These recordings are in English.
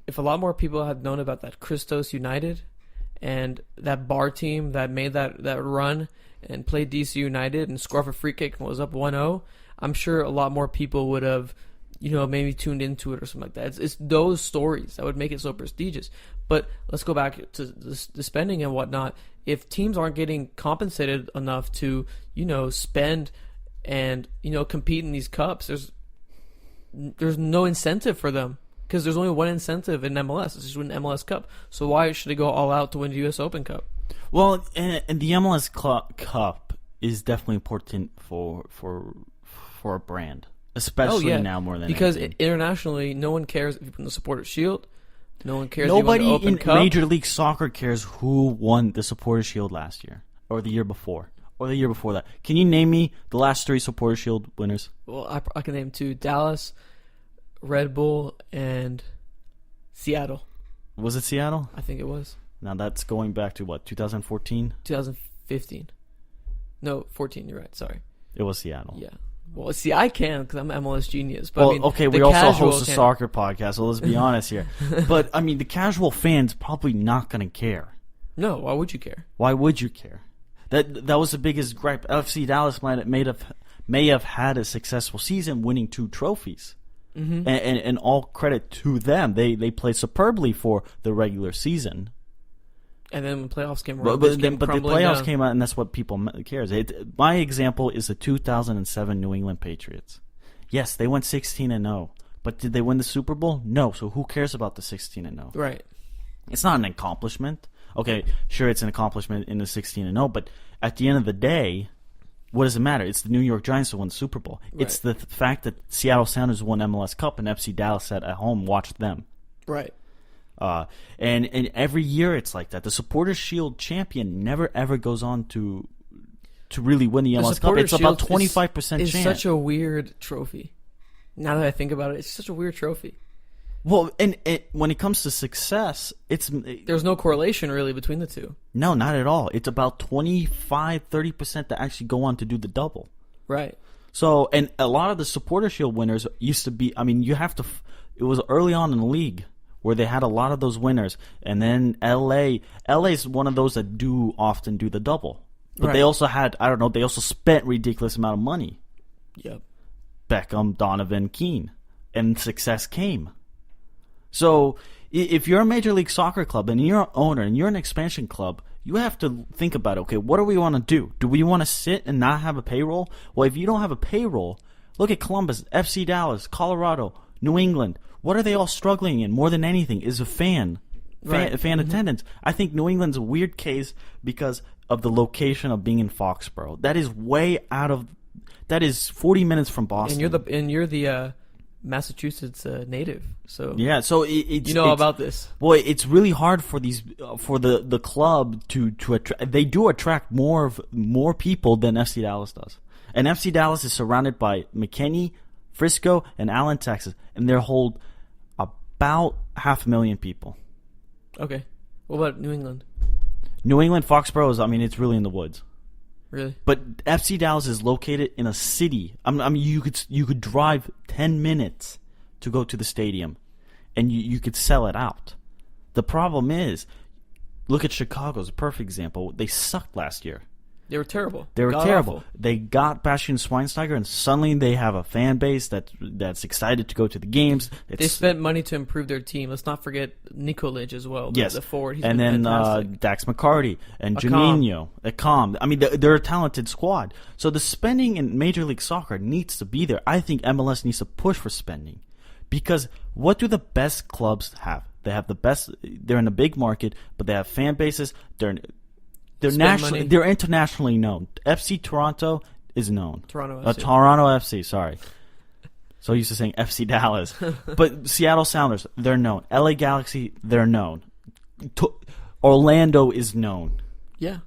if a lot more people had known about that Christos United and that bar team that made that run and played DC United and scored off a free kick and was up 1-0, I'm sure a lot more people would have, maybe tuned into it or something like that. It's those stories that would make it so prestigious. But let's go back to the spending and whatnot. If teams aren't getting compensated enough to, spend and, compete in these cups, there's no incentive for them. Because there's only one incentive in MLS. It's just win the MLS Cup. So why should they go all out to win the U.S. Open Cup? Well, and the MLS Cup is definitely important for a brand, especially now more than because anything. Internationally, no one cares if you win the Supporters Shield. No one cares. Nobody if you win the Open in Cup. Major League Soccer cares who won the Supporters Shield last year, or the year before, or the year before that. Can you name me the last 3 Supporters Shield winners? Well, I can name 2: Dallas, Red Bull, and Seattle. Was it Seattle? I think it was. Now that's going back to what, 2014? 2015. No, 14. You're right. Sorry. It was Seattle. Yeah. Well, see, I can because I'm MLS genius. But Well, okay, we also host a soccer podcast, so let's be honest here. But I mean, the casual fan's probably not going to care. No, why would you care? Why would you care? That was the biggest gripe. FC Dallas may have had a successful season, winning 2 trophies. Mm-hmm. And all credit to them. They played superbly for the regular season. And then when playoffs came around, but the playoffs came out, and that's what people cares. My example is the 2007 New England Patriots. Yes, they went 16-0, but did they win the Super Bowl? No. So who cares about the 16-0? Right. It's not an accomplishment. Okay, sure, it's an accomplishment in the 16-0, but at the end of the day, what does it matter? It's the New York Giants that won the Super Bowl. Right. It's the fact that Seattle Sounders won MLS Cup and FC Dallas sat at home watched them. Right. And every year it's like that. The Supporters Shield champion never ever goes on to really win the MLS Cup. It's about 25% chance. It's such a weird trophy. Now that I think about it, it's such a weird trophy. Well, and when it comes to success, there's no correlation really between the two. No, not at all. It's about 25-30% that actually go on to do the double. Right. So, and a lot of the Supporters Shield winners used to be, it was early on in the league where they had a lot of those winners. And then LA's one of those that do often do the double. But they also had, they also spent ridiculous amount of money. Yep. Beckham, Donovan, Keane. And success came. So, if you're a Major League Soccer club and you're an owner and you're an expansion club, you have to think about, okay, what do we want to do? Do we want to sit and not have a payroll? Well, if you don't have a payroll, look at Columbus, FC Dallas, Colorado, New England. What are they all struggling in more than anything is a fan attendance. I think New England's a weird case because of the location of being in Foxborough. That is that is 40 minutes from Boston. And you're the Massachusetts native, so yeah. So it's about this. Boy, it's really hard for the club to attract. They do attract more people than FC Dallas does, and FC Dallas is surrounded by McKinney, Frisco, and Allen, Texas, and they hold about 500,000 people. Okay, what about New England? New England, Foxborough is. It's really in the woods. Really? But FC Dallas is located in a city. You could drive 10 minutes to go to the stadium, and you could sell it out. The problem is, look at Chicago as a perfect example. They sucked last year. They were terrible. Awful. They got Bastian Schweinsteiger, and suddenly they have a fan base that's excited to go to the games. They spent money to improve their team. Let's not forget Nikolic as well. Yes, the forward. And then Dax McCarty and Juninho, Akam. They're a talented squad. So the spending in Major League Soccer needs to be there. I think MLS needs to push for spending, because what do the best clubs have? They have the best. They're in a big market, but they have fan bases. They're internationally known. FC Toronto is known. Toronto FC. Toronto FC, sorry. So used to saying FC Dallas. But Seattle Sounders, they're known. LA Galaxy, they're known. Orlando is known. Yeah.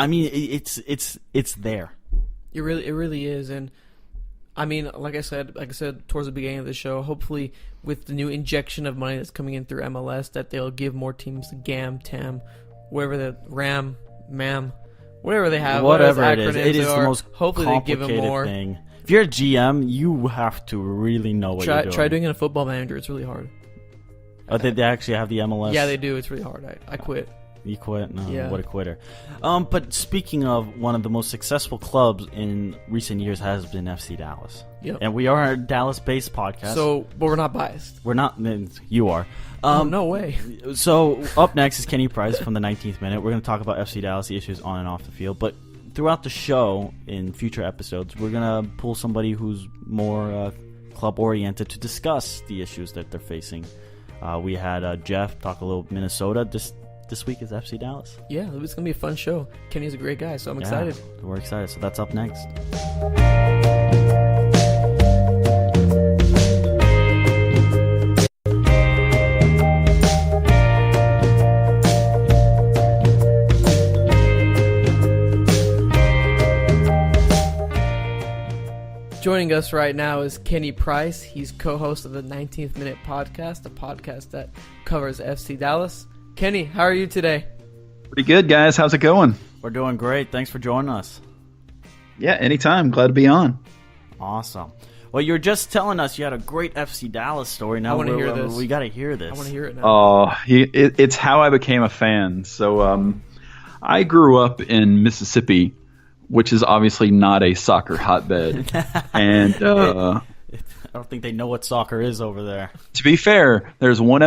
It's there. It really is. And like I said towards the beginning of the show, hopefully with the new injection of money that's coming in through MLS, that they'll give more teams the GAM, TAM, whatever the RAM, MAM, whatever they have, whatever it is the most hopefully they give them more thing. If you're a GM, you have to really know what you're doing. Try doing it in a Football Manager. It's really hard. Oh, they actually have the MLS? Yeah, they do. It's really hard. I quit. You quit? No, Yeah. What a quitter. But speaking of, one of the most successful clubs in recent years has been FC Dallas. Yep. And we are a Dallas-based podcast. So, but we're not biased. We're not. You are. No way. So up next is Kenny Price from the 19th Minute. We're going to talk about FC Dallas, the issues on and off the field. But throughout the show, in future episodes, we're going to pull somebody who's more club-oriented to discuss the issues that they're facing. We had Jeff talk a little Minnesota. This week is FC Dallas. Yeah, it's gonna be a fun show. Kenny's a great guy, so I'm excited. We're excited. So that's up next. Joining us right now is Kenny Price. He's co-host of the 19th Minute Podcast, a podcast that covers FC Dallas. Kenny, how are you today? Pretty good, guys. How's it going? We're doing great. Thanks for joining us. Yeah, anytime. Glad to be on. Awesome. Well, you were just telling us you had a great FC Dallas story. Now I want to hear this. We got to hear this. I want to hear it now. Oh, it's how I became a fan. So I grew up in Mississippi, which is obviously not a soccer hotbed. And I don't think they know what soccer is over there. to be fair, there's one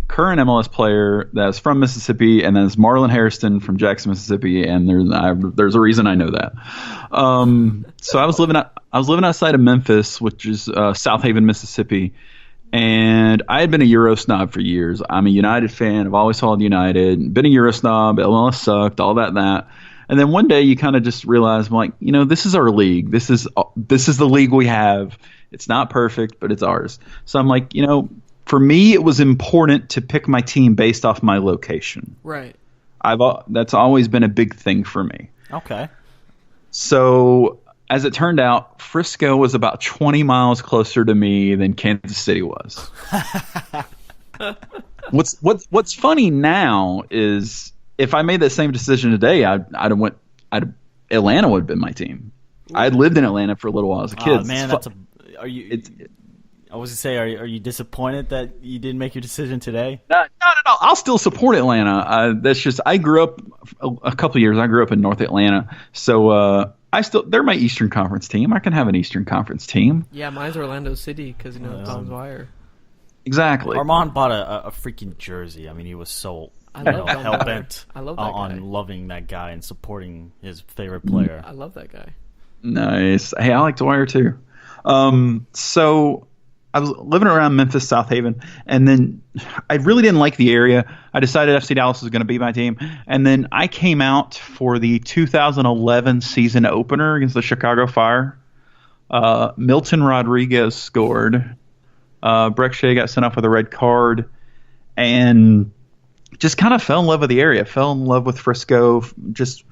current MLS player that's from Mississippi, and then it's Marlon Hairston from Jackson, Mississippi, and there's a reason I know that. So I was living outside of Memphis, which is South Haven, Mississippi, and I had been a Euro snob for years. I'm a United fan. I've always followed United. Been a Euro snob. MLS sucked. All that. And then one day you kind of just realize, I'm like, this is our league. This is the league we have. It's not perfect, but it's ours. So I'm like, for me, it was important to pick my team based off my location. Right. That's always been a big thing for me. Okay. So as it turned out, Frisco was about 20 miles closer to me than Kansas City was. What's funny now is if I made that same decision today, Atlanta would have been my team. I had lived in Atlanta for a little while as a kid. Oh, man, I was going to say, are you disappointed that you didn't make your decision today? No. I'll still support Atlanta. That's just I grew up a couple of years. I grew up in North Atlanta, so they're my Eastern Conference team. I can have an Eastern Conference team. Yeah, mine's Orlando City because Tom's Wire. Exactly. Armand bought a freaking jersey. I mean, he was so hell bent on loving that guy and supporting his favorite player. I love that guy. Nice. Hey, I like Dwyer too. So I was living around Memphis, South Haven, and then I really didn't like the area. I decided FC Dallas was going to be my team, and then I came out for the 2011 season opener against the Chicago Fire. Milton Rodriguez scored. Breck Shea got sent off with a red card, and just kind of fell in love with the area. Fell in love with Frisco. Just,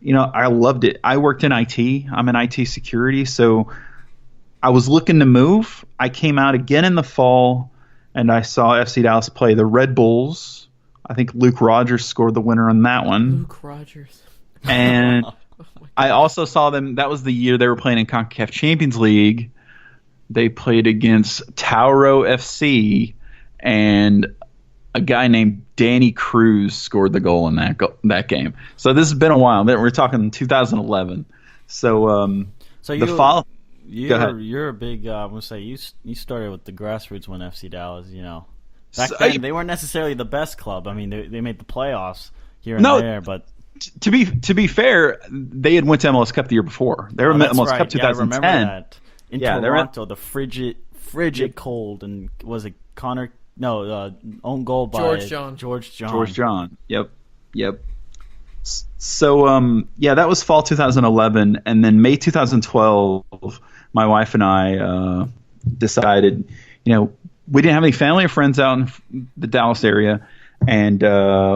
I loved it. I worked in IT. I'm in IT security, so I was looking to move. I came out again in the fall, and I saw FC Dallas play the Red Bulls. I think Luke Rogers scored the winner on that one. Luke Rogers. And I also saw them. That was the year they were playing in CONCACAF Champions League. They played against Tauro FC, and a guy named Danny Cruz scored the goal in that game. So this has been a while. We're talking 2011. So you're a big. I'm gonna say you started with the grassroots when FC Dallas. Back then they weren't necessarily the best club. I mean, they made the playoffs here and there, but to be fair, they had went to MLS Cup the year before. They were MLS Cup 2010. I remember that. In Toronto, the frigid cold, and was it Connor? No, own goal by George John. Yep. So that was fall 2011, and then May 2012, my wife and I decided, we didn't have any family or friends out in the Dallas area, and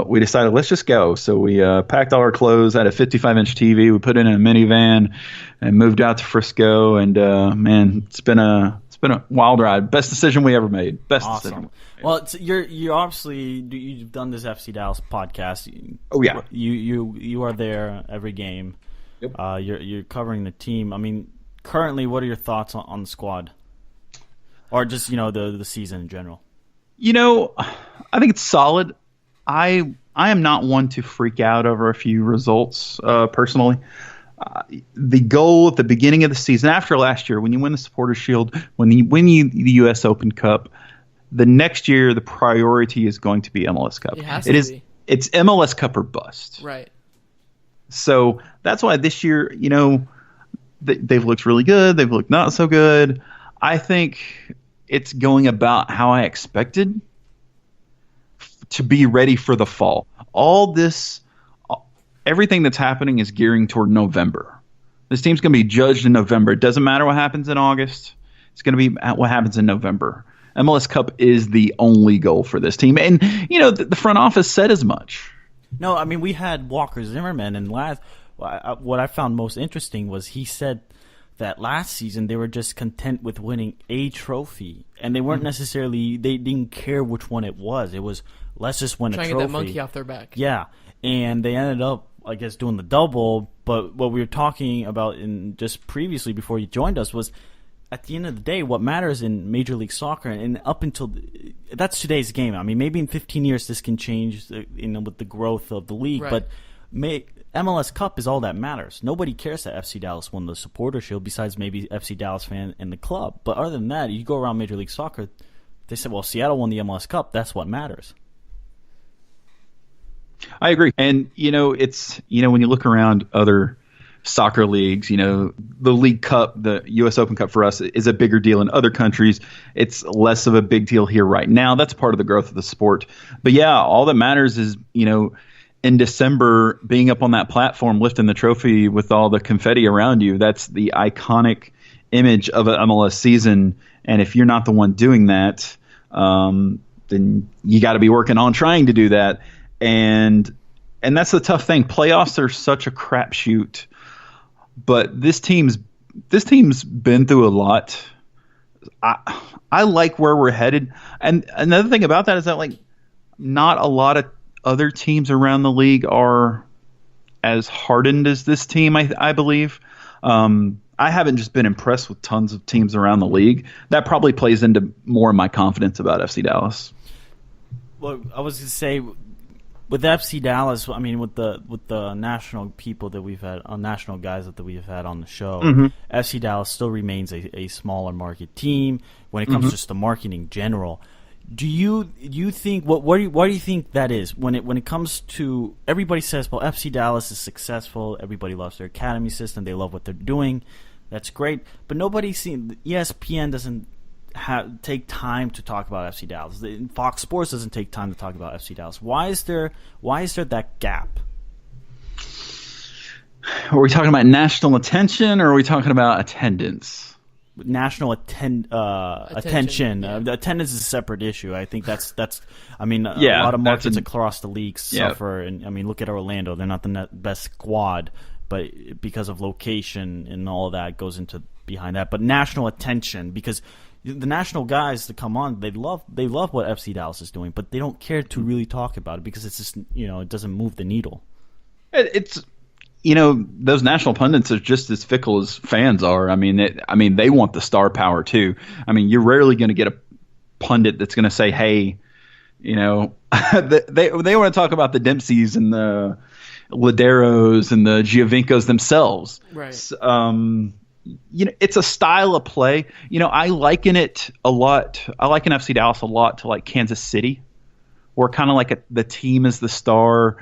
we decided let's just go. So we packed all our clothes, had a 55-inch TV, we put it in a minivan, and moved out to Frisco. And man, it's been a wild ride. Best decision we ever made. Awesome. Decision. Well, you obviously you've done this FC Dallas podcast. Oh yeah. You are there every game. Yep. You're covering the team. I mean, currently, what are your thoughts on the squad, or just the season in general? I think it's solid. I am not one to freak out over a few results personally. The goal at the beginning of the season, after last year, when you win the Supporters Shield, when you win the U.S. Open Cup, the next year the priority is going to be MLS Cup. It has to be. It's MLS Cup or bust. Right. So that's why this year, they've looked really good. They've looked not so good. I think it's going about how I expected to be ready for the fall. Everything that's happening is gearing toward November. This team's going to be judged in November. It doesn't matter what happens in August. It's going to be what happens in November. MLS Cup is the only goal for this team. And, the front office said as much. No, I mean, we had Walker Zimmerman, and what I found most interesting was he said that last season they were just content with winning a trophy, and they weren't necessarily, they didn't care which one it was. It was, let's just win a trophy. Trying to get that monkey off their back. Yeah, and they ended up, I guess, doing the double, but what we were talking about in just previously before you joined us was, at the end of the day, what matters in Major League Soccer, and up until that's today's game. I mean, maybe in 15 years this can change, with the growth of the league. Right. But MLS Cup is all that matters. Nobody cares that FC Dallas won the Supporter Shield, besides maybe FC Dallas fan and the club. But other than that, you go around Major League Soccer, they say, well, Seattle won the MLS Cup. That's what matters. I agree, and it's when you look around other soccer leagues, the League Cup, the U.S. Open Cup for us is a bigger deal in other countries. It's less of a big deal here right now. That's part of the growth of the sport. But yeah, all that matters is, in December, being up on that platform, lifting the trophy with all the confetti around you. That's the iconic image of an MLS season. And if you're not the one doing that, then you got to be working on trying to do that. And that's the tough thing. Playoffs are such a crapshoot. But this team's been through a lot. I like where we're headed. And another thing about that is that not a lot of other teams around the league are as hardened as this team, I believe. I haven't just been impressed with tons of teams around the league. That probably plays into more of my confidence about FC Dallas. Well, I was going to say, with FC Dallas, I mean, with the national people that we've had, national guys that we've had on the show, FC Dallas still remains a smaller market team when it comes to just the marketing in general. Do you think why do you think that is when it comes to, everybody says, well, FC Dallas is successful, everybody loves their academy system, they love what they're doing, that's great, but nobody ESPN doesn't take time to talk about FC Dallas. Fox Sports doesn't take time to talk about FC Dallas. Why is there that gap? Are we talking about national attention, or are we talking about attendance? National attention. Yeah. The attendance is a separate issue. I think that's. I mean, a Yeah, lot of that's markets across the league suffer, and I mean, look at Orlando. They're not the best squad, but because of location and all of that goes into behind that. But national attention, because the national guys that come on, they love what FC Dallas is doing, but they don't care to really talk about it because it's just, it doesn't move the needle. It's those national pundits are just as fickle as fans are. I mean, they want the star power too. I mean, you're rarely going to get a pundit that's going to say, "Hey, they want to talk about the Dempseys and the Laderos and the Giovincos themselves." Right. It's a style of play. I liken it a lot. I liken FC Dallas a lot to Kansas City, where kind of the team is the star,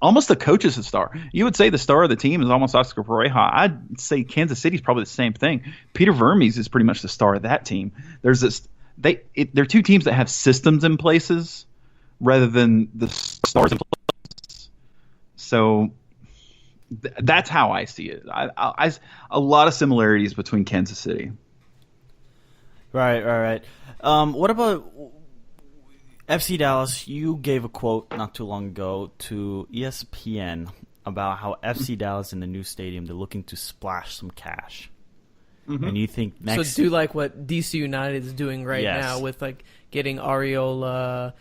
almost the coach is the star. You would say the star of the team is almost Oscar Pareja. I'd say Kansas City's probably the same thing. Peter Vermes is pretty much the star of that team. There's they're two teams that have systems in places rather than the stars in places. So that's how I see it. I a lot of similarities between Kansas City. Right. What about FC Dallas? You gave a quote not too long ago to ESPN about how FC Dallas in the new stadium, they're looking to splash some cash. And you think next... So do what DC United is doing right now with getting Ariola,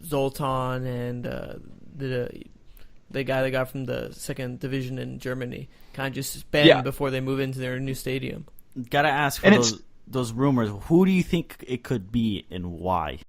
Zoltan, and the guy they got from the second division in Germany, kind of just spend before they move into their new stadium. Gotta ask for those. those rumors, who do you think it could be and why?